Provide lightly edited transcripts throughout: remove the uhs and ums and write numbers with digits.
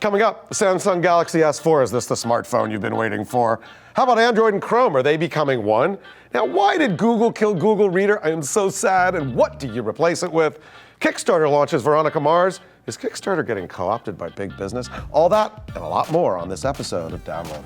Coming up, Samsung Galaxy S4. Is this the smartphone you've been waiting for? How about Android and Chrome? Are they becoming one? Now, why did Google kill Google Reader? I am so sad. And what do you replace it with? Kickstarter launches Veronica Mars. Is Kickstarter getting co-opted by big business? All that and a lot more on this episode of Downloaded.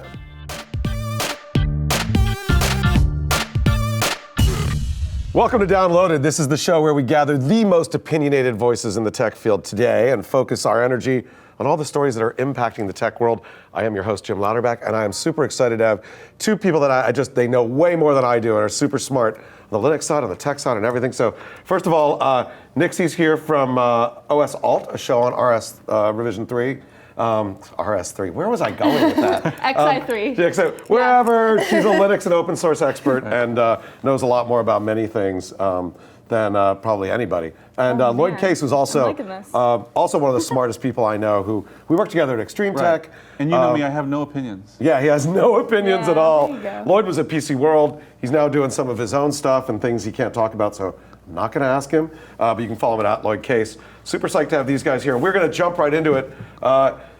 Welcome to Downloaded. This is the show where we gather the most opinionated voices in the tech field today and focus our energy on all the stories that are impacting the tech world. I am your host, Jim Louderback, and I am super excited to have two people that they know way more than I do and are super smart on the Linux side, on the tech side, and everything. So first of all, Nixie's here from OS.ALT, a show on RS Revision 3. RS3. Where was I going with that? XI3. Wherever. She's a Linux and open source expert and knows a lot more about many things than probably anybody. And Lloyd Case, who's also one of the smartest people I know, who we work together at Extreme Tech. And you know me, I have no opinions. Yeah, he has no opinions at all. There you go. Lloyd was at PC World. He's now doing some of his own stuff and things he can't talk about, so I'm not going to ask him. But you can follow him at Lloyd Case. Super psyched to have these guys here. And we're going to jump right into it.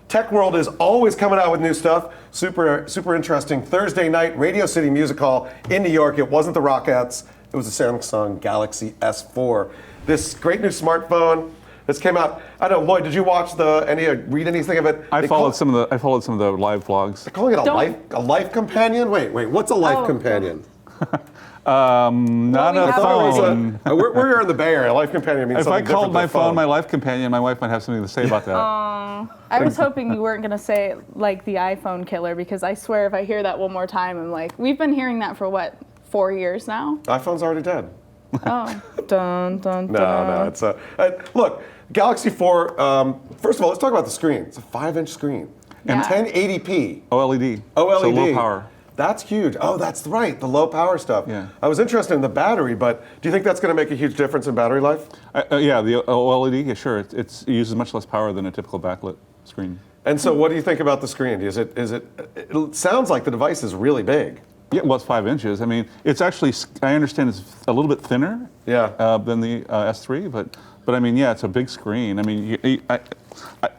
Tech World is always coming out with new stuff. Super interesting. Thursday night, Radio City Music Hall in New York. It wasn't the Rockettes. It was the Samsung Galaxy S4. This great new smartphone. This came out. I don't know, Lloyd. Did you watch read anything of it? I followed some of the live vlogs. They're calling it a life companion. Wait. What's a life companion? Not a phone. We're in the Bay Area. A life companion means If something I called my phone my life companion, my wife might have something to say about that. I was hoping you weren't going to say like the iPhone killer, because I swear if I hear that one more time, I'm like, we've been hearing that for what, 4 years now? iPhone's already dead. Oh, dun, dun, dun. No, it's look, Galaxy 4, first of all, let's talk about the screen. It's a 5-inch screen. And 1080p. OLED. OLED. So low power. That's huge. Oh, that's right, the low power stuff. Yeah. I was interested in the battery, but do you think that's going to make a huge difference in battery life? Yeah, the OLED, yeah, sure. It uses much less power than a typical backlit screen. And so what do you think about the screen? It sounds like the device is really big. Yeah, well, it's 5 inches. I mean, it's actually, I understand it's a little bit thinner than the S3, but I mean, yeah, it's a big screen. I mean,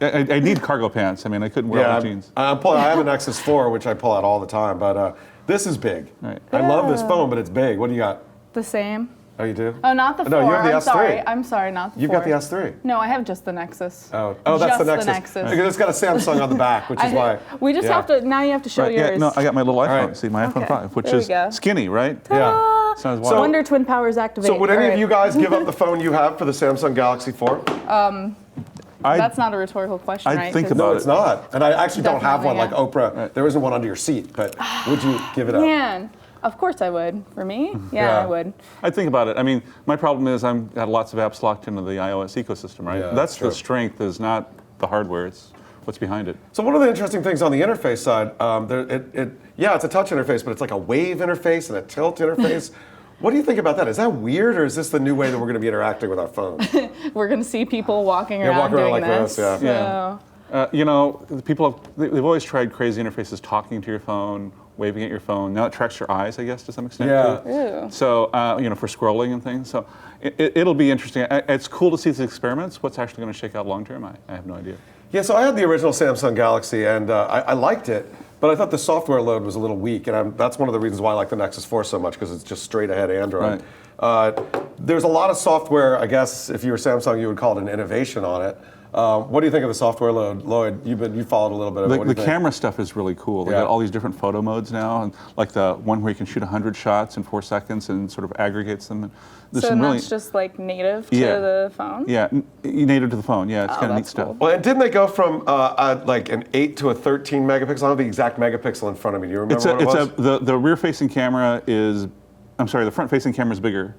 I need cargo pants. I mean, I couldn't wear all the jeans. I have an Nexus 4, which I pull out all the time, but this is big. Right. I love this phone, but it's big. What do you got? The same. Oh, you do? Oh, not the 4. No, you have the S3. I'm sorry, not the 4. You've got the S3. No, I have just the Nexus. Oh, that's the Nexus. The Nexus. Because it's got a Samsung on the back, which is why. We just have to, now you have to show yours. Yeah, no, I got my little iPhone. Right. See, my iPhone 5, which There we is go. skinny, right? Yeah. Sounds So- Wonder Twin Powers activate. So would any of you guys give up the phone you have for the Samsung Galaxy 4? That's not a rhetorical question, I'd right? think 'Cause- about No, it's not. And I actually don't have one like Definitely, Oprah. Right. There isn't one under your seat, but would you give it up? Man, of course I would. For me, yeah, I would. I think about it. I mean, my problem is I've got lots of apps locked into the iOS ecosystem, right? Yeah, that's true. the strength, is not the hardware, it's what's behind it. So one of the interesting things on the interface side, it's a touch interface, but it's like a wave interface and a tilt interface. What do you think about that? Is that weird, or is this the new way that we're going to be interacting with our phones? We're going to see people walking around doing like this. this, So. You know, they've always tried crazy interfaces, talking to your phone, waving at your phone. Now it tracks your eyes, I guess, to some extent. Yeah. Too. So, for scrolling and things. So it'll be interesting. It's cool to see these experiments. What's actually going to shake out long term, I have no idea. Yeah, so I had the original Samsung Galaxy, and I liked it, but I thought the software load was a little weak, and that's one of the reasons why I like the Nexus 4 so much, because it's just straight ahead Android. Right. There's a lot of software, I guess, if you were Samsung, you would call it an innovation on it. What do you think of the software load? Lloyd, you followed a little bit of it. What do you think? Camera stuff is really cool. They got all these different photo modes now, and like the one where you can shoot 100 shots in 4 seconds and sort of aggregates them. So that's just like native to the phone? Yeah, native to the phone. Yeah, it's kind of neat stuff. Cool. Well, and didn't they go from like an 8 to a 13 megapixel? I don't have the exact megapixel in front of me. Do you remember what it was? The rear-facing camera is, I'm sorry, the front-facing camera is bigger.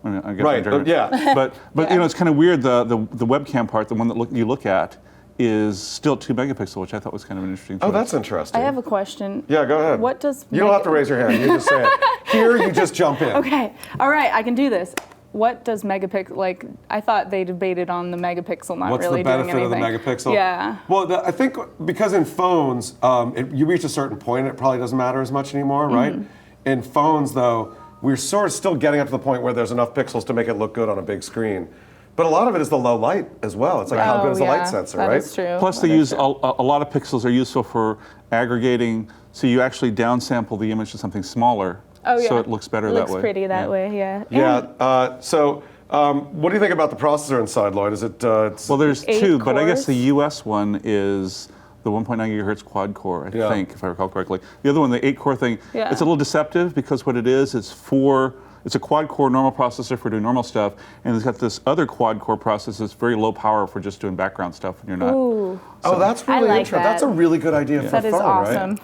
I get Right, yeah. But it's kind of weird. The webcam part, the one that you look at, is still 2 megapixel, which I thought was kind of an interesting choice. Oh, that's interesting. I have a question. Yeah, go ahead. What does You don't have to raise your hand. You just say it. Here, you just jump in. Okay. All right, I can do this. What does megapixel, like, I thought they debated on the megapixel not What's really the doing benefit anything. of the megapixel? Yeah. Well, I think because in phones, you reach a certain point, it probably doesn't matter as much anymore, right? In phones, though, we're sort of still getting up to the point where there's enough pixels to make it look good on a big screen. But a lot of it is the low light as well. It's like how good is the light sensor, that right? is true. Plus, they use a lot of pixels are useful for aggregating, so you actually downsample the image to something smaller, so it looks better that way. It looks pretty that way, yeah. Yeah. What do you think about the processor inside, Lloyd? Is it? Well, there's 8 two, but I guess cores? the US one is the 1.9 gigahertz quad core, I think, if I recall correctly. The other one, the 8-core thing, it's a little deceptive because what it is, it's a quad-core normal processor for doing normal stuff, and it's got this other quad-core processor that's very low power for just doing background stuff when you're not. Ooh. Oh, that's really like interesting. that. That's a really good idea for a phone, That is awesome. right?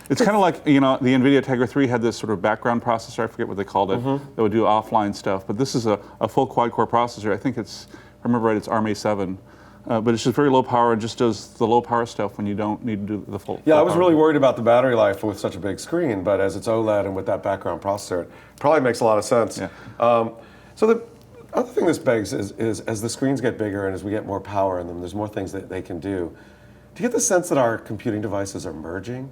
It's kind of like, the NVIDIA Tegra 3 had this sort of background processor, I forget what they called it, that would do offline stuff, but this is a full quad-core processor. I think it's, if I remember right, it's ARM A7. But it's just very low power and just does the low power stuff when you don't need to do the full. Yeah, I was power. really worried about the battery life with such a big screen, but as it's OLED and with that background processor, it probably makes a lot of sense. Yeah. So the other thing this begs is as the screens get bigger and as we get more power in them, there's more things that they can do. Do you get the sense that our computing devices are merging?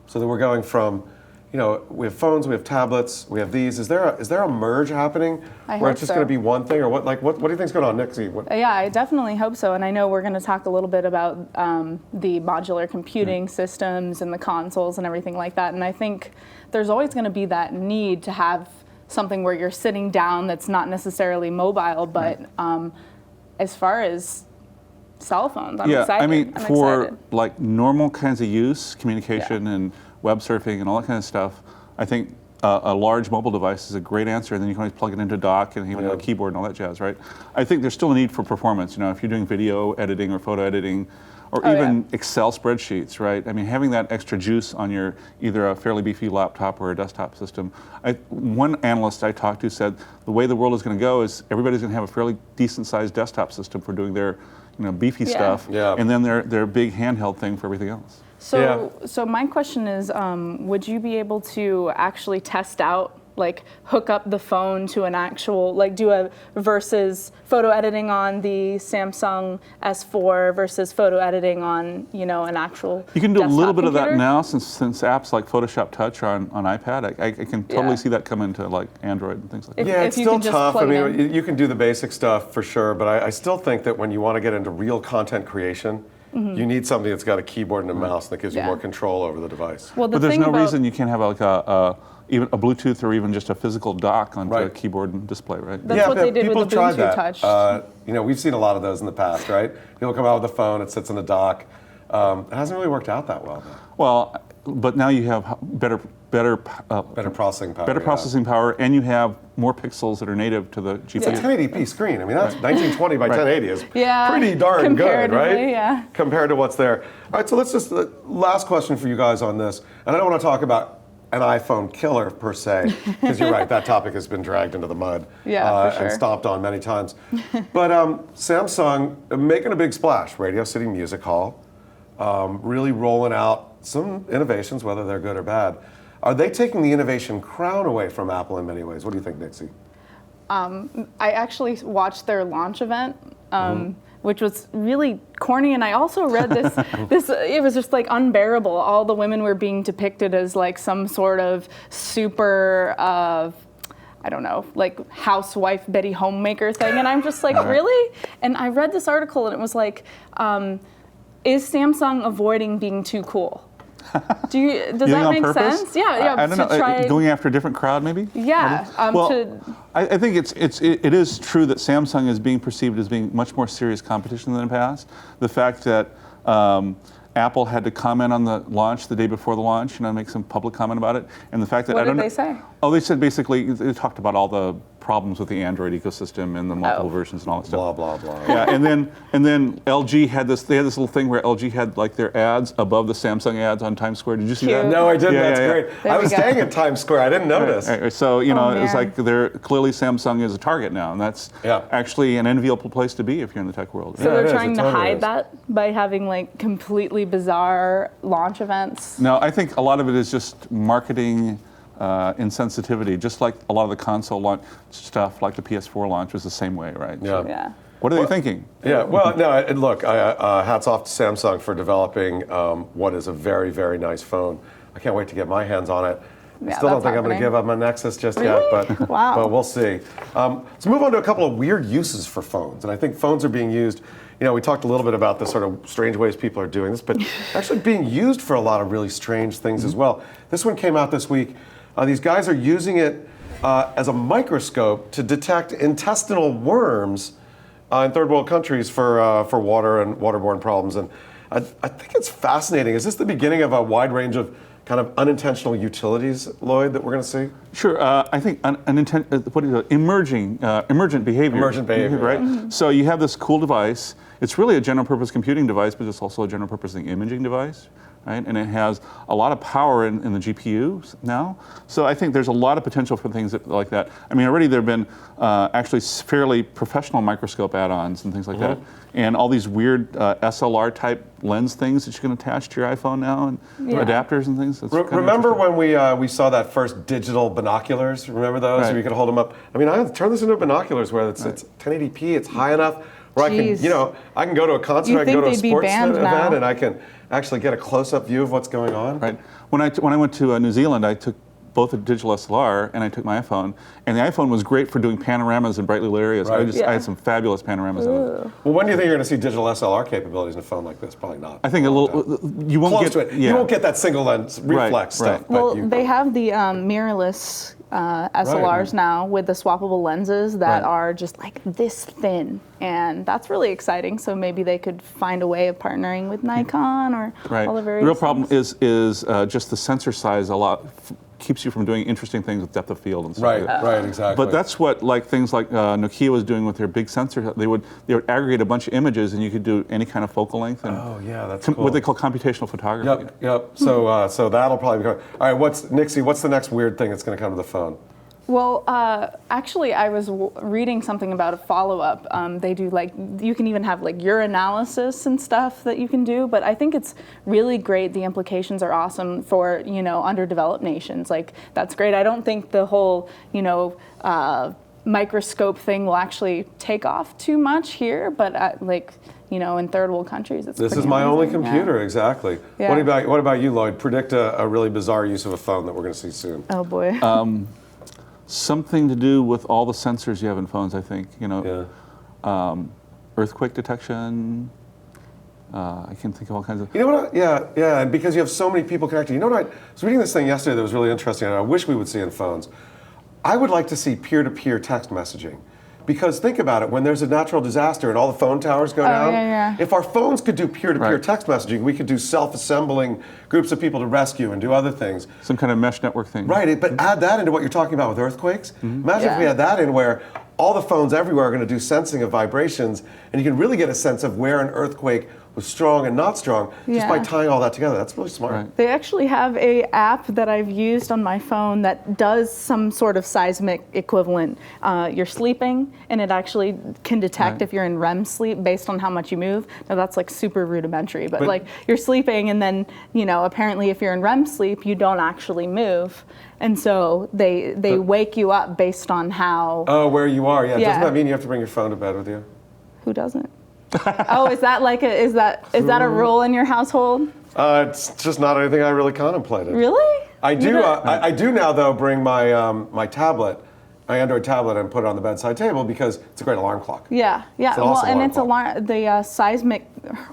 So that we're going from, we have phones, we have tablets, we have these. Is there a merge happening where it's just going to be one thing, or what do you think's going on, Nixie? Yeah, I definitely hope so. And I know we're going to talk a little bit about the modular computing systems and the consoles and everything like that. And I think there's always going to be that need to have something where you're sitting down that's not necessarily mobile, but as far as cell phones, I'm excited. I mean, I'm for excited. like normal kinds of use, communication and web surfing and all that kind of stuff, I think a large mobile device is a great answer, and then you can always plug it into a dock and even a keyboard and all that jazz, right? I think there's still a need for performance. If you're doing video editing or photo editing, or even Excel spreadsheets, right? I mean, having that extra juice on your either a fairly beefy laptop or a desktop system. One analyst I talked to said the way the world is going to go is everybody's going to have a fairly decent-sized desktop system for doing their beefy stuff, and then their big handheld thing for everything else. So my question is, would you be able to actually test out, like hook up the phone to an actual, like do a versus photo editing on the Samsung S4 versus photo editing on, an actual You can do a little bit computer? of that now since apps like Photoshop Touch are on iPad. I can totally see that come into like Android and things like that. Yeah, if it's you still can just tough. I plug it mean, you can do the basic stuff for sure, but I still think that when you want to get into real content creation, you need something that's got a keyboard and a mouse that gives you more control over the device. Well, But there's no reason you can't have like even a Bluetooth or even just a physical dock onto a keyboard and display, right? That's what they did people with the have tried Bluetooth that. Touch. We've seen a lot of those in the past, right? People come out with a phone, it sits in a dock. It hasn't really worked out that well, though. Well, but now you have better processing power. Better processing power, and you have more pixels that are native to the GPU. It's a 1080p screen. I mean, that's 1920 by 1080 is Yeah, pretty darn good, right? Yeah. Compared to what's there. All right, so let's just, last question for you guys on this. And I don't want to talk about an iPhone killer per se, because you're right, that topic has been dragged into the mud For sure. and stomped on many times. But Samsung making a big splash, Radio City Music Hall, really rolling out some innovations, whether they're good or bad. Are they taking the innovation crown away from Apple in many ways? What do you think, Nixie? I actually watched their launch event, which was really corny, and I also read this. It was just like unbearable. All the women were being depicted as like some sort of super, I don't know, like housewife Betty Homemaker thing, and I'm just like, really? And I read this article, and it was like, is Samsung avoiding being too cool? Does that make sense? Yeah. I don't know. Going after a different crowd, maybe. Yeah. I think it is true that Samsung is being perceived as being much more serious competition than in the past. The fact that Apple had to comment on the launch the day before the launch, make some public comment about it, and the fact that what did they say? Oh, they said basically they talked about all the problems with the Android ecosystem and the multiple versions and all that stuff. Blah blah blah. Yeah, and then LG had this. They had this little thing where LG had like their ads above the Samsung ads on Times Square. Did you see that? No, I didn't. Yeah, That's great. There I we was go. staying at Times Square. I didn't notice. Right. So it's man. like they're clearly Samsung is a target now, and that's actually an enviable place to be if you're in the tech world. So they're trying to totally hide is. that by having like completely bizarre launch events. No, I think a lot of it is just marketing insensitivity, just like a lot of the console launch stuff, like the PS4 launch was the same way, right? Yeah. Yeah. What are they thinking? Yeah, well, no, and look, hats off to Samsung for developing what is a very, very nice phone. I can't wait to get my hands on it. Yeah, Still don't that's think I'm going to happening. give up my Nexus just Really? yet, but Wow. but we'll see. Let's move on to a couple of weird uses for phones, and I think phones are being used. You know, we talked a little bit about the sort of strange ways people are doing this, but actually being used for a lot of really strange things as well. This one came out this week. These guys are using it as a microscope to detect intestinal worms in third world countries for water and waterborne problems. And I think it's fascinating. Is this the beginning of a wide range of kind of unintentional utilities, Lloyd, that we're going to see? Sure. I think emergent behavior. Emergent behavior, right? yeah. So you have this cool device. It's really a general purpose computing device, but it's also a general purpose imaging device, right? And it has a lot of power in the GPUs now. So I think there's a lot of potential for things like that. I mean, already there have been actually fairly professional microscope add-ons and things like that. And all these weird SLR type lens things that you can attach to your iPhone now, and adapters and things. That's kinda Remember interesting. when we saw that first digital binoculars? Remember those? Right. Where you could hold them up. I mean, I turned this into binoculars where it's 1080p, it's high enough where I can, Jeez. you know, I can go to a concert, You I can go think to a they'd be sports banned event, now. and I can actually get a close-up view of what's going on. Right. When I went to New Zealand, I took both a digital SLR and I took my iPhone, and the iPhone was great for doing panoramas in brightly lit areas. Right. I had some fabulous panoramas in it. Well, when do you think you're going to see digital SLR capabilities in a phone like this? Probably not. I think a little. You won't Close get to it. Yeah. You won't get that single lens reflex Right, stuff. right. Well, but they have the mirrorless SLRs now with the swappable lenses that Right. are just like this thin, and that's really exciting. So maybe they could find a way of partnering with Nikon or Right. all the The various. real problem things. is just the sensor size. A lot keeps you from doing interesting things with depth of field and stuff. Right, like that. right, exactly. But that's what things like Nokia was doing with their big sensor. They would aggregate a bunch of images, and you could do any kind of focal length and Oh, yeah, that's cool. what they call computational photography. Yep. So that'll probably be going. All right, Nixie? What's the next weird thing that's going to come to the phone? Well, actually, I was reading something about a follow-up. They do you can even have urinalysis and stuff that you can do, but I think it's really great. The implications are awesome for, underdeveloped nations. That's great. I don't think the whole, microscope thing will actually take off too much here, but in third world countries, it's This pretty is my only amazing. computer, exactly. Yeah. What about you, Lloyd? Predict a really bizarre use of a phone that we're going to see soon. Oh boy. Something to do with all the sensors you have in phones, I think. Earthquake detection. I can think of all kinds of. You know what? Yeah, and because you have so many people connected. You know what? I was reading this thing yesterday that was really interesting, and I wish we would see in phones. I would like to see peer-to-peer text messaging. Because think about it, when there's a natural disaster and all the phone towers go down, yeah. if our phones could do peer-to-peer Right. text messaging, we could do self-assembling groups of people to rescue and do other things. Some kind of mesh network thing. Right, but add that into what you're talking about with earthquakes. Imagine if we Yeah. had that in where all the phones everywhere are going to do sensing of vibrations, and you can really get a sense of where an earthquake was strong and not strong just by Yeah. tying all that together. That's really smart. Right. They actually have a app that I've used on my phone that does some sort of seismic equivalent. You're sleeping, and it actually can detect Right. if you're in REM sleep based on how much you move. Now that's super rudimentary, but, But- you're sleeping, and then apparently if you're in REM sleep, you don't actually move, and so they wake you up based on how. Oh, where you are, yeah. Yeah. Doesn't that mean you have to bring your phone to bed with you? Who doesn't? Oh, is that is that a rule in your household? It's just not anything I really contemplated. Really? I do. You don't- I do now, though, bring my my tablet, my Android tablet, and put it on the bedside table because it's a great alarm clock. Yeah. It's an Well, awesome and alarm it's clock. the seismic,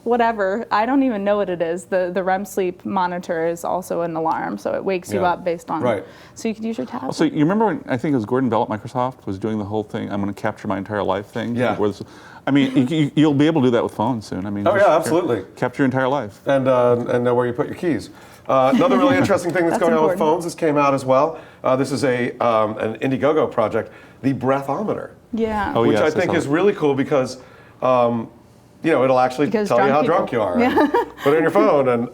whatever. I don't even know what it is. The REM sleep monitor is also an alarm, so it wakes you Yeah. up based on. Right. So you could use your tablet. So you remember when I think it was Gordon Bell at Microsoft was doing the whole thing, I'm going to capture my entire life thing? Yeah. I mean, you'll be able to do that with phones soon. I mean, Oh, just yeah, absolutely. Capture your entire life. And know where you put your keys. Another really interesting thing that's That's going on with important. phones. This came out as well. This is an Indiegogo project, the Breathometer, Yeah. Oh, which yes, I I think saw is that. really cool because it'll actually Because tell you how drunk drunk you are. And put it in your phone, and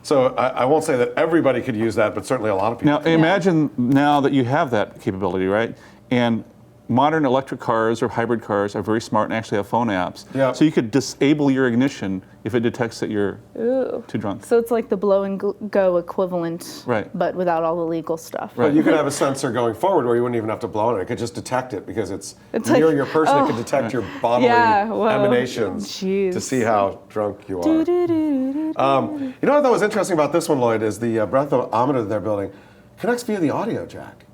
so I won't say that everybody could use that, but certainly a lot of people. Now, imagine now that you have that capability, right? And modern electric cars or hybrid cars are very smart and actually have phone apps. Yeah. So you could disable your ignition if it detects that you're too drunk. So it's like the blow and go equivalent, Right. but without all the legal stuff. But you could have a sensor going forward where you wouldn't even have to blow on it. It could just detect it because it's It's near like, your person. It oh. could detect your bodily Yeah, whoa. emanations Jeez. to see how drunk you are. Do-do-do-do-do. You know what I thought was interesting about this one, Lloyd, is the breathometer they're building connects via the audio jack.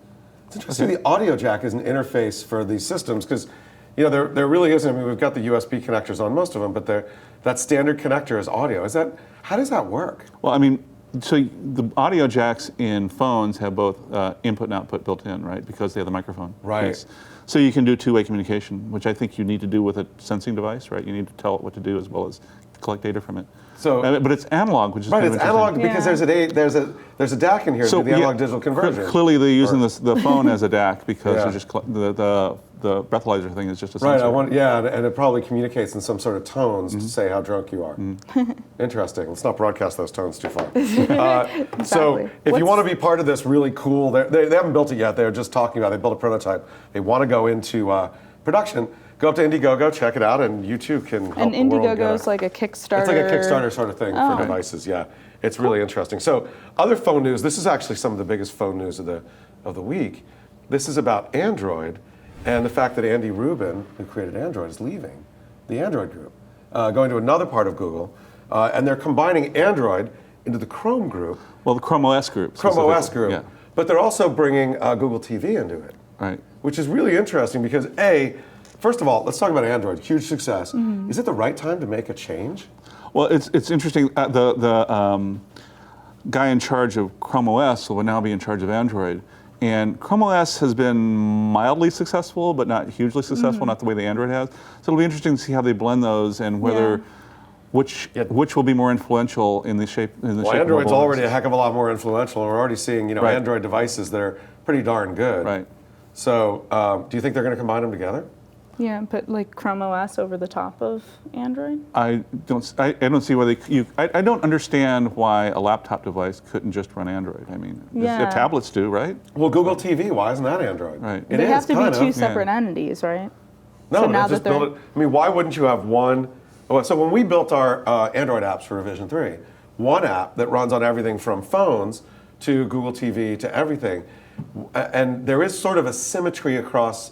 It's interesting. The audio jack is an interface for these systems because, there really isn't. I mean, we've got the USB connectors on most of them, but that standard connector is audio. How does that work? Well, I mean, so the audio jacks in phones have both input and output built in, right? Because they have the microphone. Right. Piece. So you can do two-way communication, which I think you need to do with a sensing device, right? You need to tell it what to do as well as collect data from it. So, but it's analog, which is right. kind of It's analog because there's a DAC in here to do the analog digital conversion. Clearly, they're using the phone as a DAC because they're just the breathalyzer thing is just a sensor. Right. And it probably communicates in some sort of tones to say how drunk you are. Interesting. Let's not broadcast those tones too far. Exactly. So, if you want to be part of this really cool, they haven't built it yet. They're just talking about it. They built a prototype. They want to go into production. Go up to Indiegogo, check it out, and you too can help and the world get Indiegogo is like a Kickstarter. It's like a Kickstarter sort of thing for devices. Yeah, it's really interesting. So, other phone news. This is actually some of the biggest phone news of the week. This is about Android, and the fact that Andy Rubin, who created Android, is leaving the Android group, going to another part of Google, and they're combining Android into the Chrome group. Well, the Chrome OS group. Chrome OS group. Yeah. But they're also bringing Google TV into it. Right. Which is really interesting because first of all, let's talk about Android. Huge success. Is it the right time to make a change? Well, it's interesting. The guy in charge of Chrome OS will now be in charge of Android. And Chrome OS has been mildly successful, but not hugely successful, not the way the Android has. So it'll be interesting to see how they blend those and whether which will be more influential in the shape. Android's already a heck of a lot more influential, and we're already seeing Android devices that are pretty darn good. Right. So, do you think they're going to combine them together? Yeah, put like Chrome OS over the top of Android. I don't see why I don't understand why a laptop device couldn't just run Android. I mean, tablets do, right? Well, Google TV, why isn't that Android? Right. They have to be two separate entities, right? No, so now just build it. I mean, why wouldn't you have one? So when we built our Android apps for Revision 3, one app that runs on everything from phones to Google TV to everything, and there is sort of a symmetry across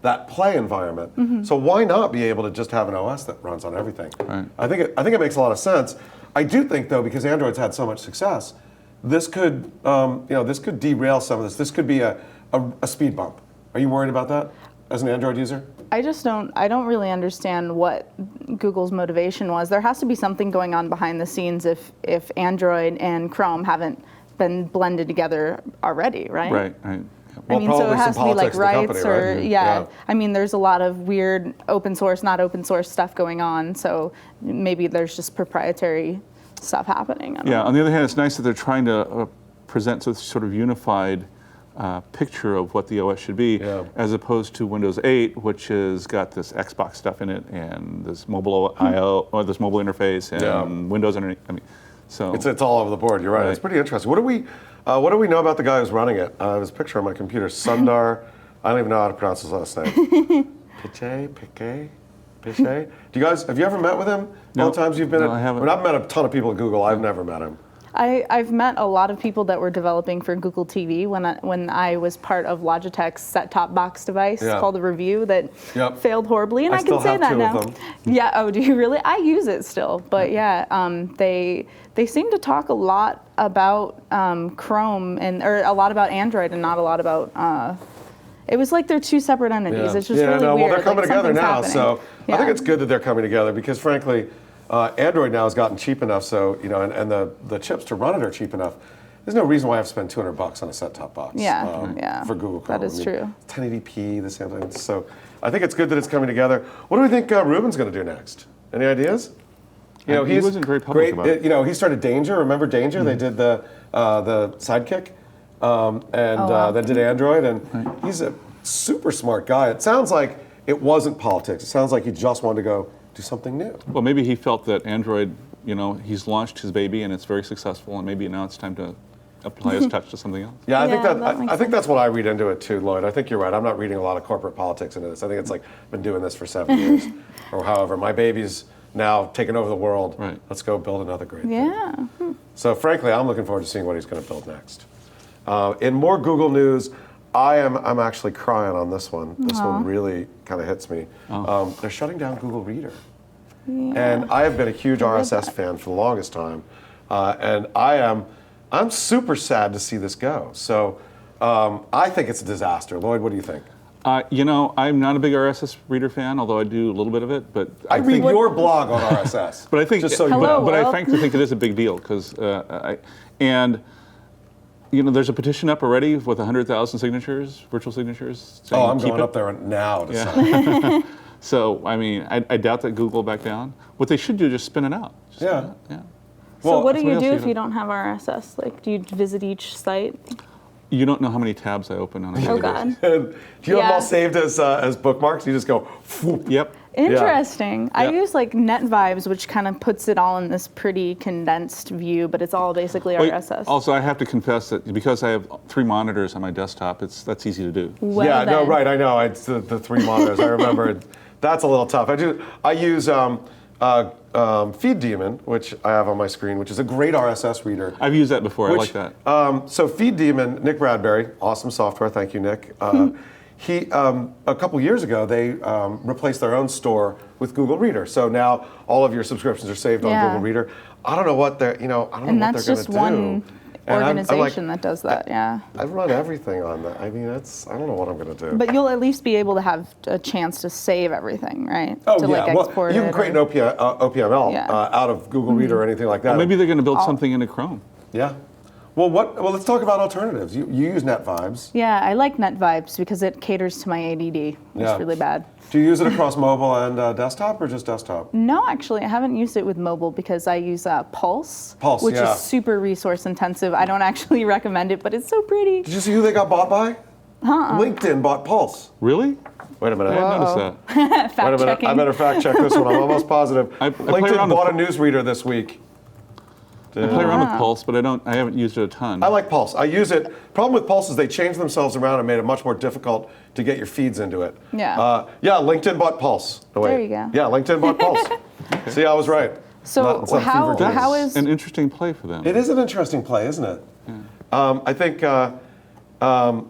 that play environment. So why not be able to just have an OS that runs on everything? Right. I think it makes a lot of sense. I do think though, because Android's had so much success, this could derail some of this. This could be a speed bump. Are you worried about that as an Android user? I don't really understand what Google's motivation was. There has to be something going on behind the scenes if Android and Chrome haven't been blended together already, right? Right. I mean, so it has to be like rights or, right? yeah. I mean, there's a lot of weird open source, not open source stuff going on. So maybe there's just proprietary stuff happening. I don't know. On the other hand, it's nice that they're trying to present a sort of unified picture of what the OS should be, as opposed to Windows 8, which has got this Xbox stuff in it and this mobile I/O or this mobile interface and Windows underneath. I mean, so it's all over the board. You're right. It's pretty interesting. What do we know about the guy who's running it? There's a picture on my computer. Sundar. I don't even know how to pronounce his last name. Pichai. Do you guys have you ever met with him? No. All the times you've been. No, I haven't. I've met a ton of people at Google. I've never met him. I've met a lot of people that were developing for Google TV when I was part of Logitech's set-top box device called the Review that failed horribly, and I can say that now. Yeah. Oh, do you really? I use it still, but they seem to talk a lot about Chrome or a lot about Android and not a lot about. It was like they're two separate entities. It's just really weird. Well, they're coming together now, happening. so I think it's good that they're coming together because, frankly, Android now has gotten cheap enough, so and the chips to run it are cheap enough. There's no reason why I have to spend $200 on a set-top box. For Google Chrome. That is true. 1080p, the same thing. So I think it's good that it's coming together. What do we think Ruben's going to do next? Any ideas? He wasn't very public about it. He started Danger. Remember Danger? They did the Sidekick, then did Android, and he's a super smart guy. It sounds like it wasn't politics. It sounds like he just wanted to go do something new. Well, maybe he felt that Android, he's launched his baby and it's very successful, and maybe now it's time to apply his touch to something else. Yeah, I think that's what I read into it too, Lloyd. I think you're right. I'm not reading a lot of corporate politics into this. I think it's like been doing this for 7 years, or however. My baby's now taking over the world. Right. Let's go build another great thing. So frankly, I'm looking forward to seeing what he's going to build next. In more Google news, I'm actually crying on this one. This one really kind of hits me. They're shutting down Google Reader. And I have been a huge RSS fan for the longest time. And I am I'm super sad to see this go. So I think it's a disaster. Lloyd, what do you think? I'm not a big RSS reader fan, although I do a little bit of it. But I read your blog on RSS. But I think, just so you Hello, know. but I world. frankly think it is a big deal because, there's a petition up already with 100,000 signatures, virtual signatures. saying I'm keep going it. up there now to sign. So, I mean, I doubt that Google will back down. What they should do is just spin it out. Just Yeah. spin it out. Yeah. So Well, what do you somebody do else if you don't have RSS? Like, do you visit each site? You don't know how many tabs I open on a Oh daily basis. God. Do you have them all Yeah. saved as bookmarks? You just go, whoop. Yep. Interesting. I Yeah. use like NetVibes, which kind of puts it all in this pretty condensed view, but it's all basically Wait, RSS. Also, I have to confess that because I have 3 monitors on my desktop, that's easy to do. Well Yeah, no, then. right, I know. It's the 3 monitors. I remember that's a little tough. I use Feed Demon, which I have on my screen, which is a great RSS reader. I've used that before. I like Which, that. So Feed Demon, Nick Bradbury, awesome software. Thank you, Nick. He a couple years ago they replaced their own store with Google Reader. So now all of your subscriptions are saved on Yeah. Google Reader. I don't know what they're I don't know And what that's they're just going to do. one And I'm like, organization that does that, yeah. I run everything on that. I mean, I don't know what I'm going to do. But you'll at least be able to have a chance to save everything, right? Oh to yeah, like well, export you can it create or- an OPML Yeah. out of Google Reader or anything like that. Maybe they're going to build something into Chrome. Yeah. Well, let's talk about alternatives. You use NetVibes. Yeah, I like NetVibes because it caters to my ADD. It's Yeah. really bad. Do you use it across mobile and desktop or just desktop? No, actually, I haven't used it with mobile because I use Pulse, Pulse, which yeah. is super resource intensive. I don't actually recommend it, but it's so pretty. Did you see who they got bought by? LinkedIn bought Pulse. Really? Wait a minute. I didn't notice Whoa. that. Fact Wait a minute. checking. I better fact check this one. I'm almost positive. I play LinkedIn around bought a with- newsreader this week. I play around with Pulse, but I haven't used it a ton. I like Pulse. I use it. Problem with Pulse is they changed themselves around and made it much more difficult to get your feeds into it. Yeah. LinkedIn bought Pulse. Oh, wait. There you go. Yeah, LinkedIn bought Pulse. See, I was right. So It's not how fever dreams. how is An interesting play for them. It is an interesting play, isn't it? I think, and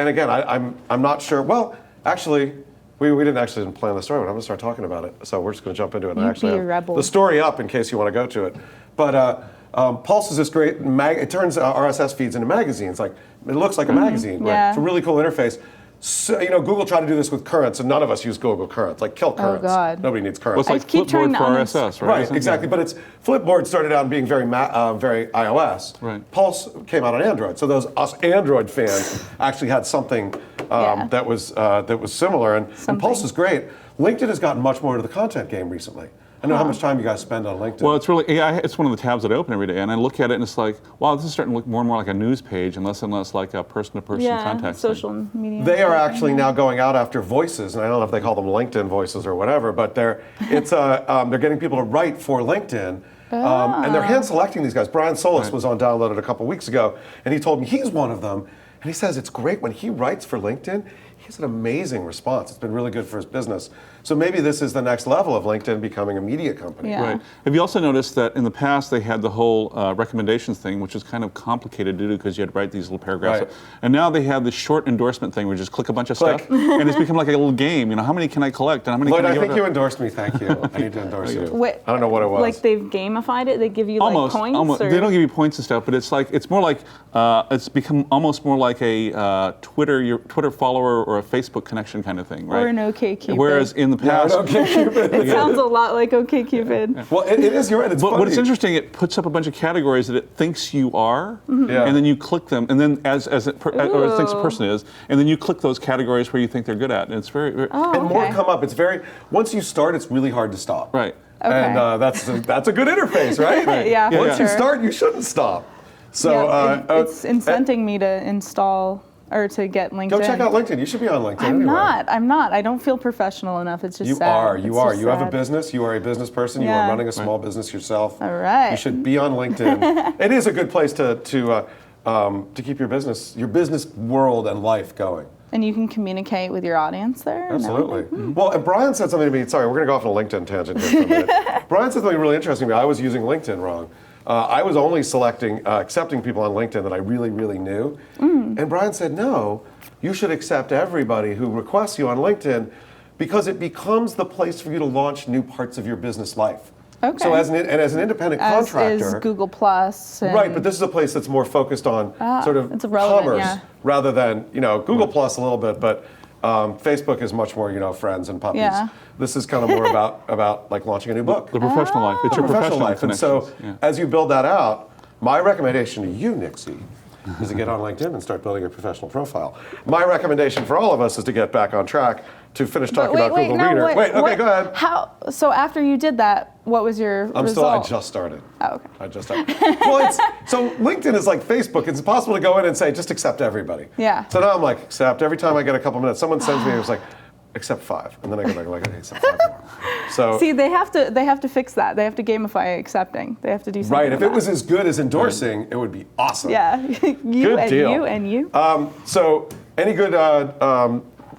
again, I'm not sure. Well, actually, we didn't plan the story, but I'm going to start talking about it. So we're just going to jump into it. And You actually be a have rebel. the story up in case you want to go to it. But Pulse is this great it turns RSS feeds into magazines. Like it looks like a magazine. Yeah. It's a really cool interface. So, Google tried to do this with Currents, and none of us use Google Currents. Like kill Currents. God. Nobody needs Well, Currents. it's like I keep trying Flipboard for to RSS, right? Right, Isn't it? exactly. But it's Flipboard started out being very very iOS. Right. Pulse came out on Android, so us Android fans actually had something Yeah. that was similar. And Pulse is great. LinkedIn has gotten much more into the content game recently. I know how much time you guys spend on LinkedIn. Well, it's really, it's one of the tabs that I open every day, and I look at it and it's like, wow, this is starting to look more and more like a news page and less like a person-to-person contact. social media. They are actually now going out after voices, and I don't know if they call them LinkedIn voices or whatever, but they're getting people to write for LinkedIn, and they're hand selecting these guys. Brian Solis was on Downloaded a couple weeks ago, and he told me he's one of them, and he says it's great when he writes for LinkedIn. He has an amazing response. It's been really good for his business. So maybe this is the next level of LinkedIn becoming a media company. Yeah. Right. Have you also noticed that in the past they had the whole recommendations thing, which is kind of complicated to do because you had to write these little paragraphs. Right. And now they have the short endorsement thing where you just click a bunch of stuff, and it's become like a little game. How many can I collect? And how many Lloyd, can I I give think it you to? endorsed me. Thank you. I need to endorse you. Wait, I don't know what it was. Like they've gamified it. They give you like points. Almost. Or? They don't give you points and stuff, but it's more like it's become almost more like a your Twitter follower or a Facebook connection kind of thing, right? Or an OkCupid. Whereas in the past, It sounds a lot like OkCupid. Well, it is. You're right. It's But funny. what is interesting, it puts up a bunch of categories that it thinks you are, Yeah. and then you click them, and then or it thinks a person is, and then you click those categories where you think they're good at, and it's very, very And more Okay. come up. It's very. Once you start, it's really hard to stop. right. Okay. And that's a good interface, right? Yeah, for Once you sure. start, you shouldn't stop. So Yeah, it's incenting me to install or to get LinkedIn. go check out LinkedIn. You should be on LinkedIn. I'm anyway. not. I don't feel professional enough. It's just You sad. are. It's You are. just You have a sad. business. You are a business person. You Yeah. are running a small business yourself. All right. You should be on LinkedIn. It is a good place to keep your business world and life going. And you can communicate with your audience there. and Absolutely. everything. Well, and Brian said something to me. Sorry, we're going to go off on a LinkedIn tangent here for a minute. Brian said something really interesting to me. I was using LinkedIn wrong. I was only accepting people on LinkedIn that I really, really knew. And Brian said, no, you should accept everybody who requests you on LinkedIn because it becomes the place for you to launch new parts of your business life. Okay. So as an independent As contractor, is Google Plus. And right? But this is a place that's more focused on sort of it's relevant, commerce yeah. rather than Google Plus a little bit, but Facebook is much more friends and puppies. Yeah. This is kind of more about like launching a new book. The professional life. It's your professional life. And so connections. as you build that out, my recommendation to you, Nixie, is to get on LinkedIn and start building your professional profile. My recommendation for all of us is to get back on track to finish talking about Google Reader. Okay, go ahead. So after you did that, what was your result? I just started. Oh, okay. I just started. Well, so LinkedIn is like Facebook. It's impossible to go in and say, just accept everybody. Yeah. So now I'm like, accept. Every time I get a couple minutes, someone sends me, it's like, accept 5. And then I go back like, okay, accept 5 more. So, See, they have to fix that. They have to gamify accepting. They have to do something. right, if with it was as good as endorsing, it would be awesome. that. Yeah. Good deal. You and you. So any good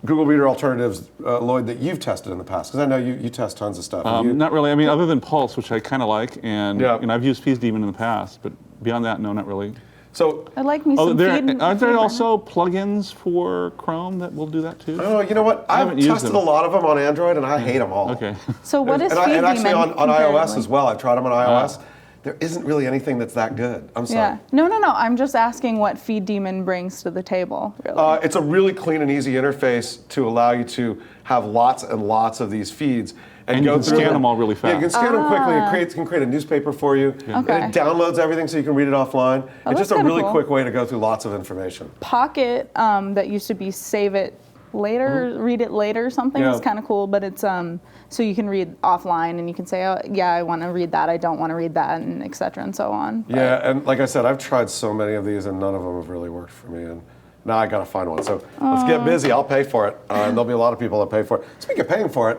Google Reader alternatives, Lloyd, that you've tested in the past? Because I know you test tons of stuff. Not really. I mean, other than Pulse, which I kind of like, and I've used FeedDemon in the past, but beyond that, no, not really. So I like me some feed. Aren't there also plugins for Chrome that will do that too? oh, you know what? I've haven't used tested them. a lot of them on Android, and I hate them all. Okay. So what is and, and actually on iOS comparatively? as well. I've tried them on iOS. There isn't really anything that's that good. I'm sorry. Yeah. No. I'm just asking what FeedDemon brings to the table. Really. It's a really clean and easy interface to allow you to have lots and lots of these feeds. And go you can through scan them all really fast. Yeah, you can scan them quickly. It can create a newspaper for you. Okay. And it downloads everything so you can read it offline. It's that's just a kinda really cool. quick way to go through lots of information. Pocket that used to be save it later, read it later or something. Yeah. It's kind of cool, but it's so you can read offline and you can say, oh yeah, I want to read that, I don't want to read that, and et cetera and so on. Yeah, and like I said, I've tried so many of these and none of them have really worked for me. And now I got to find one. So let's get busy. I'll pay for it. And there'll be a lot of people that pay for it. Speaking of paying for it,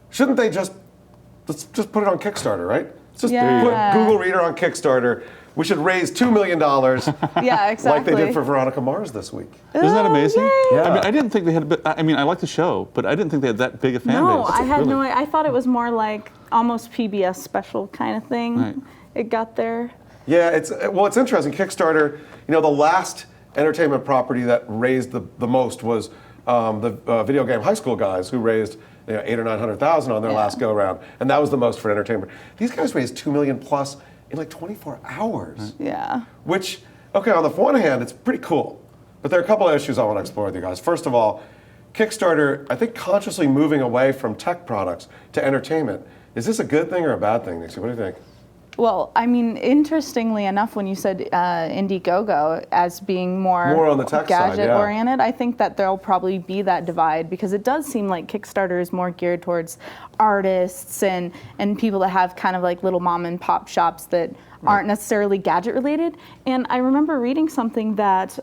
shouldn't they let's just put it on Kickstarter, right? Let's just Yeah. put Google Reader on Kickstarter. We should raise $2 million Yeah, exactly. like they did for Veronica Mars this week. Isn't that amazing? yay. Yeah. I mean, I didn't think they had. I mean, I like the show, but I didn't think they had that big a fan No, base. I had Really. no idea. I thought it was more like almost PBS special kind of thing. Right. It got there. Yeah, it's interesting. Kickstarter, the last entertainment property that raised the most was the video game High School Guys, who raised 800,000 or 900,000 on their last go round, and that was the most for entertainment. These guys raised $2 million plus in like 24 hours. Yeah. Which, okay, on the one hand, it's pretty cool, but there are a couple of issues I want to explore with you guys. First of all, Kickstarter, I think, consciously moving away from tech products to entertainment. Is this a good thing or a bad thing, Nixie? What do you think? Well, I mean, interestingly enough, when you said Indiegogo as being more on the tech side, gadget yeah. oriented, I think that there'll probably be that divide because it does seem like Kickstarter is more geared towards artists and people that have kind of like little mom and pop shops that aren't necessarily gadget related. And I remember reading something that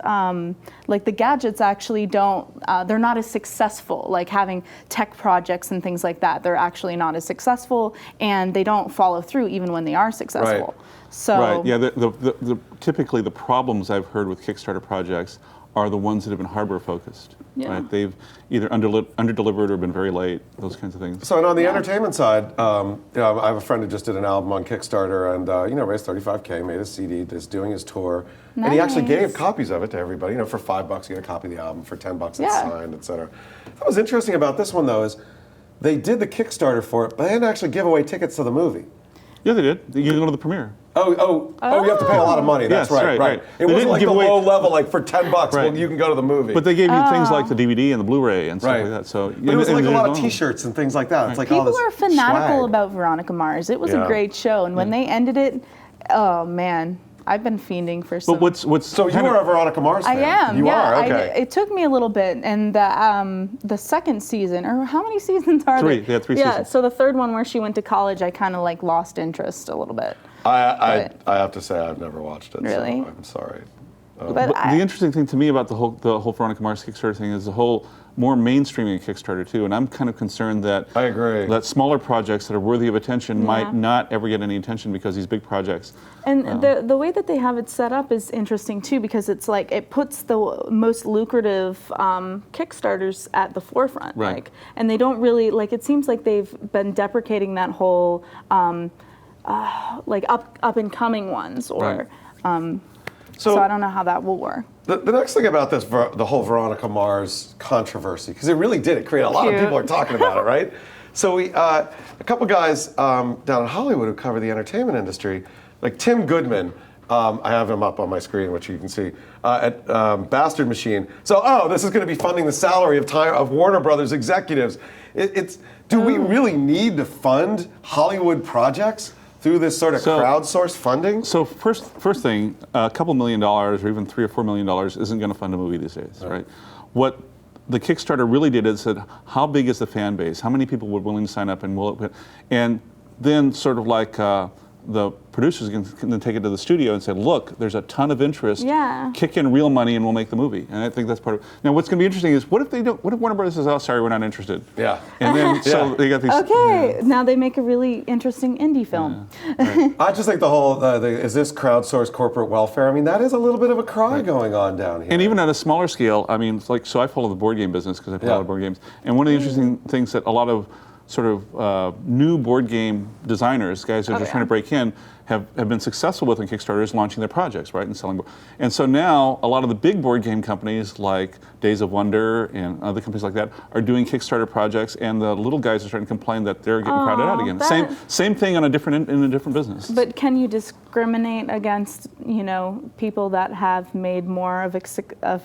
like the gadgets actually they're not as successful, like having tech projects and things like that. They're actually not as successful and they don't follow through even when they are successful. Right. So Right. Yeah. Typically, the problems I've heard with Kickstarter projects are the ones that have been hardware focused. Yeah. Right. They've either under-delivered or been very late. Those kinds of things. So, and on the entertainment side, I have a friend who just did an album on Kickstarter and, raised $35K, made a CD, is doing his tour. Nice. And he actually gave copies of it to everybody. For $5 you get a copy of the album, for $10 it's signed, et cetera. What was interesting about this one, though, is they did the Kickstarter for it, but they didn't actually give away tickets to the movie. Yeah, they did. You can go to the premiere. You have to pay a lot of money. That's Yes, right. right. It They wasn't didn't like give the away- low level, like for $10, Right. well, you can go to the movie. But they gave you things like the DVD and the Blu-ray and stuff Right. like that. So But it was like a lot of T-shirts and things like that. It's like all people this were fanatical swag. about Veronica Mars. It was a Yeah. great show, and when they ended it, oh man, I've been fiending for some. But what's So you kind of- are a Veronica Mars I fan? am. You yeah, are, okay. it took me a little bit, and the second season, or how many seasons are Three. there? They had 3 Yeah, seasons. so the third one where she went to college, I kind of like lost interest a little bit. I have to say I've never watched it. Really? So I'm sorry. But But the interesting thing to me about the whole Veronica Mars Kickstarter thing is the whole more mainstreaming of Kickstarter too, and I'm kind of concerned that I agree. that smaller projects that are worthy of attention might not ever get any attention because these big projects. And the way that they have it set up is interesting too, because it's like it puts the most lucrative Kickstarters at the forefront. Right. Like, and they don't really like. It seems like they've been deprecating that whole like up and coming ones, or so I don't know how that will work. The next thing about this, the whole Veronica Mars controversy, because it really did, it created a lot of people are talking about it, right? So we, a couple guys down in Hollywood who cover the entertainment industry, like Tim Goodman. I have him up on my screen, which you can see at Bastard Machine. So, this is going to be funding the salary of Warner Brothers executives. Do we really need to fund Hollywood projects through this sort of crowdsourced funding? So first thing, a couple $1 million or even $3 or $4 million isn't going to fund a movie these days, right? What the Kickstarter really did is said, how big is the fan base? How many people were willing to sign up, and then sort of like the producers can then take it to the studio and say, look, there's a ton of interest. Yeah. Kick in real money and we'll make the movie. And I think that's part of it. Now, what's going to be interesting is what if Warner Brothers says, oh, sorry, we're not interested. Yeah. And then, so they got these. Okay, now they make a really interesting indie film. Right. I just think the whole, is this crowdsourced corporate welfare? I mean, that is a little bit of a cry going on down here. And even at a smaller scale, I mean, it's like, so I follow the board game business because I play a lot of board games. And one of the interesting things that a lot of sort of new board game designers, guys who are just trying to break in, have been successful with in Kickstarter is launching their projects, right, and selling. And so now a lot of the big board game companies like Days of Wonder and other companies like that are doing Kickstarter projects, and the little guys are starting to complain that they're getting crowded out again. Same thing on in a different business. But can you discriminate against, people that have made more of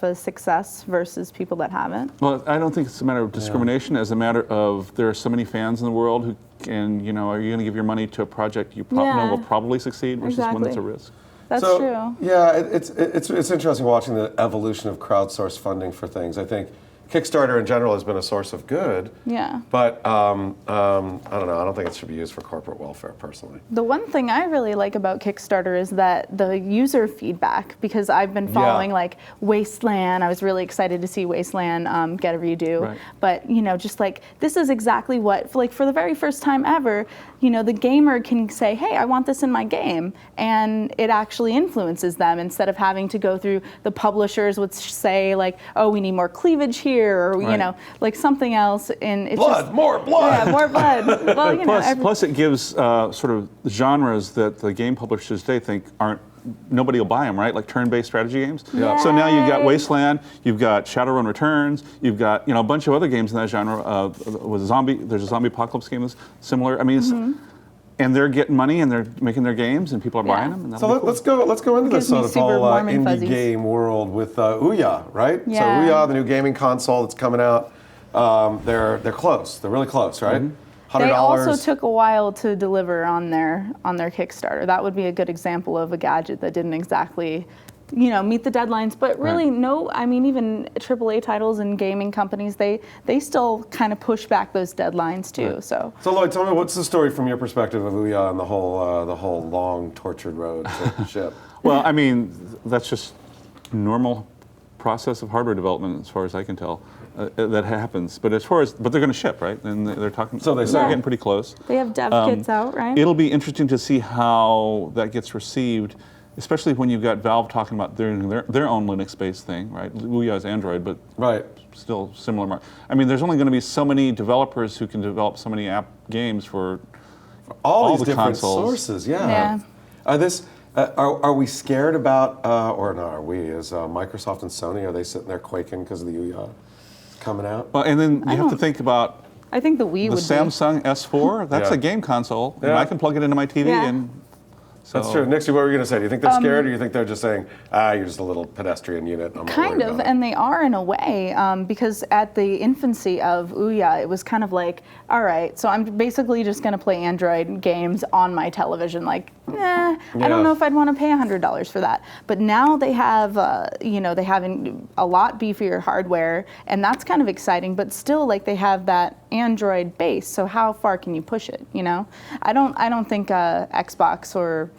a success versus people that haven't? Well, I don't think it's a matter of discrimination, as a matter of there are so many fans in the world who can, are you going to give your money to a project you know will probably succeed versus one that's a risk? That's true. Yeah, it's interesting watching the evolution of crowdsourced funding for things. I think Kickstarter in general has been a source of good. Yeah. But I don't know. I don't think it should be used for corporate welfare, personally. The one thing I really like about Kickstarter is that the user feedback, because I've been following like Wasteland. I was really excited to see Wasteland get a redo. Right. But just like this is exactly what, like for the very first time ever, the gamer can say, hey, I want this in my game, and it actually influences them instead of having to go through the publishers would say like, oh, we need more cleavage here, or like something else. And it's more blood. Yeah, more blood. Well, plus it gives sort of genres that the game publishers today think nobody will buy them, right? Like turn-based strategy games. Yeah. So now you've got Wasteland, you've got Shadowrun Returns, you've got a bunch of other games in that genre. There's a zombie apocalypse game that's similar. I mean, and they're getting money and they're making their games and people are buying them. And so let's go into this sort of whole indie game world with Ouya, right? Yeah. So Ouya, the new gaming console that's coming out, they're close. They're really close, right? $100. They also took a while to deliver on their Kickstarter. That would be a good example of a gadget that didn't exactly, meet the deadlines. But really, even AAA titles and gaming companies, they still kind of push back those deadlines too. Right. So Lloyd, tell me, what's the story from your perspective of Ouya and the whole long tortured road to ship? Well, I mean, that's just normal process of hardware development, as far as I can tell. That happens, but they're going to ship, right? And they're talking. So they're getting pretty close. They have dev kits out, right? It'll be interesting to see how that gets received, especially when you've got Valve talking about their own Linux-based thing, right? Ouya is Android, but still similar. I mean, there's only going to be so many developers who can develop so many app games for all these the different consoles. sources. Yeah. Are we scared about, or not? Are we? Is Microsoft and Sony, are they sitting there quaking because of the Ouya coming out? Well, and then you have to think about. I think the Wii would Samsung S4. That's a game console, and I can plug it into my TV and. So. That's true. Nixie, what were you going to say? Do you think they're scared, or do you think they're just saying, you're just a little pedestrian unit? I'm not kind of, and they are in a way, because at the infancy of Ouya, it was kind of like, all right, so I'm basically just going to play Android games on my television. Like, I don't know if I'd want to pay $100 for that. But now they have, they have a lot beefier hardware, and that's kind of exciting. But still, like, they have that Android base. So how far can you push it? I don't think Xbox or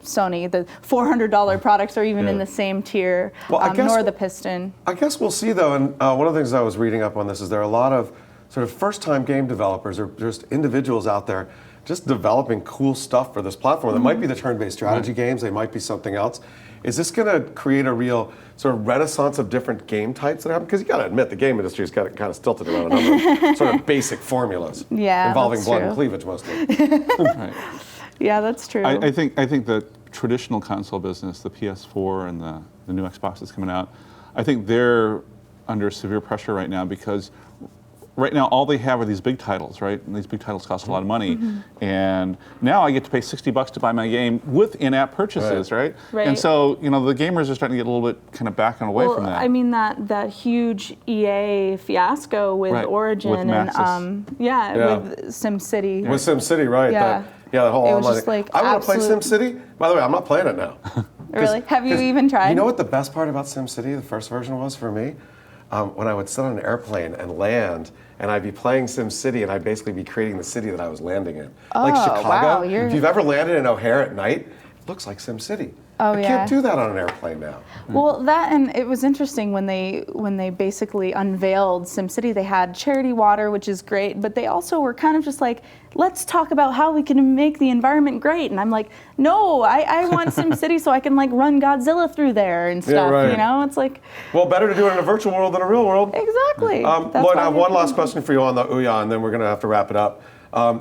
Sony, the $400 products are even in the same tier, nor the Piston. I guess we'll see, though, and one of the things I was reading up on this is there are a lot of sort of first-time game developers or just individuals out there just developing cool stuff for this platform. That might be the turn-based strategy games, they might be something else. Is this going to create a real sort of renaissance of different game types that happen? Because you got to admit, the game industry is kind of stilted around a number of sort of basic formulas involving blood and cleavage mostly. Right. Yeah, that's true. I think the traditional console business, the PS4 and the new Xbox that's coming out, I think they're under severe pressure right now because right now all they have are these big titles, right? And these big titles cost a lot of money. And now I get to pay $60 to buy my game with in-app purchases, right? And so, you know, the gamers are starting to get a little bit kind of backing away from that. I mean, that huge EA fiasco with Origin with and with SimCity. With SimCity, right? Yeah. The whole It was online. just like I want to play absolute- SimCity. By the way, I'm not playing it now. Really? Have you even tried? You know what the best part about SimCity, the first version, was for me? When I would sit on an airplane and land, and I'd be playing SimCity, and I'd basically be creating the city that I was landing in. Like Chicago. Wow, if you've ever landed in O'Hare at night, it looks like SimCity. I can't do that on an airplane now. Well, that, and it was interesting when they basically unveiled SimCity. They had charity water, which is great, but they also were kind of just like, let's talk about how we can make the environment great. And I'm like, no, I want SimCity so I can like run Godzilla through there and stuff. You know, it's like. Well, better to do it in a virtual world than a real world. Exactly. Lloyd, I have one last question for you on the Ouya, and then we're going to have to wrap it up.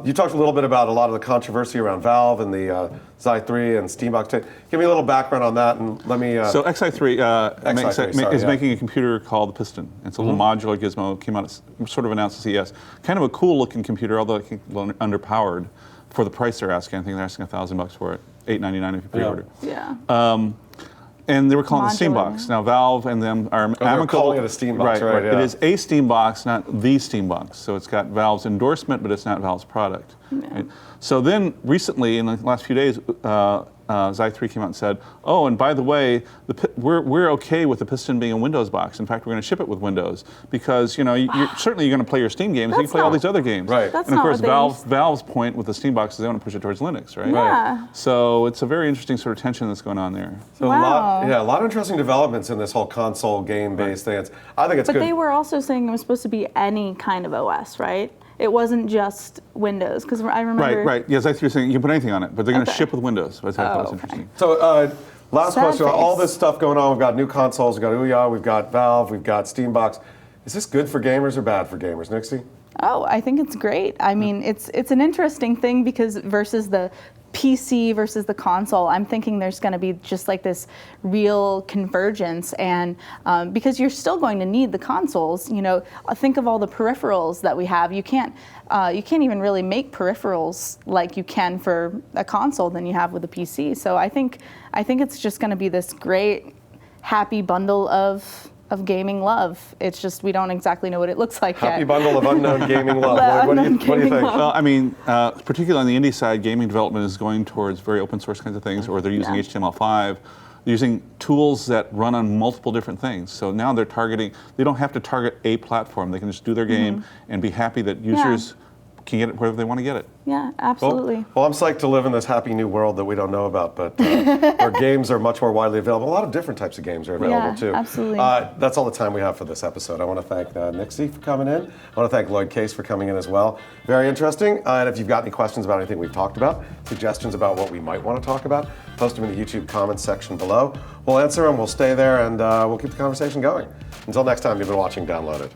You talked a little bit about a lot of the controversy around Valve and the Xi3 and Steambox. Give me a little background on that, and let me. So Xi3 is making a computer called the Piston. It's a little modular gizmo. Came out, sort of announced at CES. Kind of a cool-looking computer, although I think a little underpowered for the price they're asking. I think they're asking $1,000 for it, $899 if you pre-order. And they were calling it a Steambox. Now Valve and them are amicable. Calling it a Steambox, right? It is a Steambox, not the Steambox. So it's got Valve's endorsement, but it's not Valve's product. Right? So then recently, in the last few days, Xi3 came out and said, oh, and by the way, we're okay with the Piston being a Windows box. In fact, we're going to ship it with Windows because, you know, you're certainly going to play your Steam games. You can play all these other games. Right. That's and of not course, Valve's point with the Steam box is they want to push it towards Linux, right? Yeah. So it's a very interesting sort of tension that's going on there. So a lot of interesting developments in this whole console game-based thing. I think it's good. But they were also saying it was supposed to be any kind of OS, right? It wasn't just Windows, because I remember. Right. Yes, I think you're saying you can put anything on it, but they're going to ship with Windows. Which I thought was interesting. So, last Sad question. face. All this stuff going on. We've got new consoles. We've got Ouya. We've got Valve. We've got Steambox. Is this good for gamers or bad for gamers, Nixie? Oh, I think it's great. I mean, it's an interesting thing because versus the PC versus the console, I'm thinking there's going to be just like this real convergence, and because you're still going to need the consoles. You know, think of all the peripherals that we have. You can't even really make peripherals like you can for a console than you have with a PC. So I think it's just going to be this great, happy bundle of gaming love. It's just we don't exactly know what it looks like yet. Happy bundle of unknown gaming love. What do you think? Well, I mean, particularly on the indie side, gaming development is going towards very open source kinds of things, or they're using HTML5. They're using tools that run on multiple different things. So now they're targeting, they don't have to target a platform. They can just do their game and be happy that users can get it wherever they want to get it. Yeah, absolutely. Well, I'm psyched to live in this happy new world that we don't know about, but where games are much more widely available. A lot of different types of games are available too. Absolutely. That's all the time we have for this episode. I want to thank Nixie for coming in. I want to thank Lloyd Case for coming in as well. Very interesting. And if you've got any questions about anything we've talked about, suggestions about what we might want to talk about, post them in the YouTube comments section below. We'll answer them. We'll stay there, and we'll keep the conversation going. Until next time, you've been watching Downloaded.